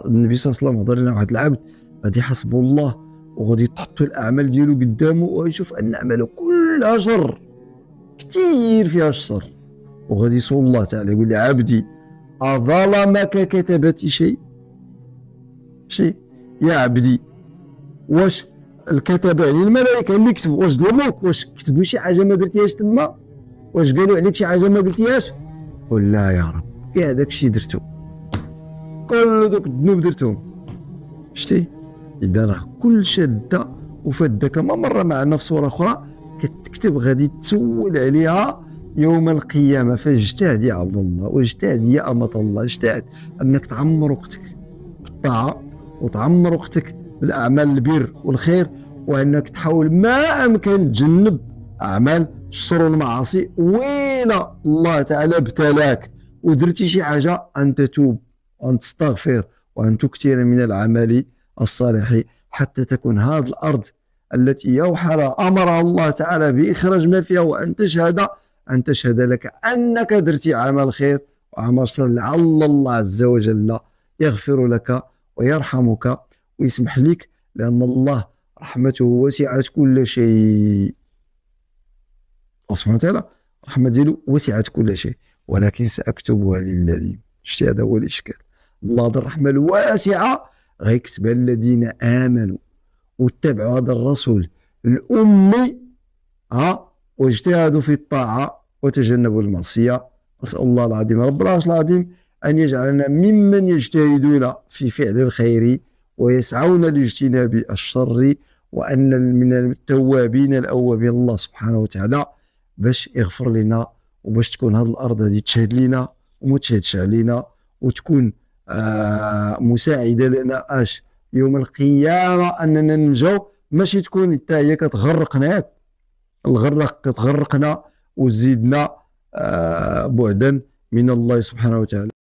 النبي صلى الله عليه وسلم هضر لنا واحد العبد غادي يحاسبو الله وغادي تحطوا الاعمال ديالو قدامه ويشوف ان اعماله كلها شر، كثير فيها الشر، وغادي يسول الله تعالى يقول لي عبدي اظلمك كتبت شيء يا عبدي، واش الكتبه يعني الملائكه اللي كتبوا واش ظلموك؟ واش كتبوا شي حاجه ما درتيهاش تما؟ واش قالوا عليك شي حاجه ما قلتيهاش؟ قل لا يا رب كاع داكشي درتو، كل دوك الذنوب درتهم. شتي اذا راه كل شاده وفاده كما مره معنا في صوره اخرى كتكتب غادي تسول عليها يوم القيامه. فاجتهد يا عبد الله واجتهد يا امه الله، اجتهد انك تعمر وقتك بالطاعه وتعمر وقتك بالاعمال البر والخير، وانك تحاول ما امكن تجنب اعمال الشر والمعاصي. ويلا الله تعالى ابتلاك ودرتي شي حاجه ان تتوب وان تستغفر وان تكثر من العمل الصالح حتى تكون هذه الارض التي يوحى امر الله تعالى باخراج ما فيها وان تشهد لك انك درتي عمل خير وعمل شر، لعل الله عز وجل يغفر لك ويرحمك ويسمح لك، لان الله رحمته وسعت كل شيء. الله سبحانه وتعالى الرحمه ديالو وسعت كل شيء، ولكن ساكتبها للذين. شتي هذا هو الاشكال. الله ذو الرحمه الواسعه غيكتبها الذين امنوا واتبعوا هذا الرسول الامي واجتهدوا في الطاعه وتجنبوا المعصيه. اسال الله العظيم رب العرش العظيم ان يجعلنا ممن يجتهدون في فعل الخير ويسعون لاجتناب الشر، وان من التوابين الاوابين الله سبحانه وتعالى باش يغفر لنا وباش تكون هذه الارض هذه تشهد لنا وما تشهدش علينا، وتكون مساعده لنا يوم القيامه اننا ننجو، ماشي تكون حتى هي كتغرقنا كتغرقنا وتزيدنا بعدا من الله سبحانه وتعالى.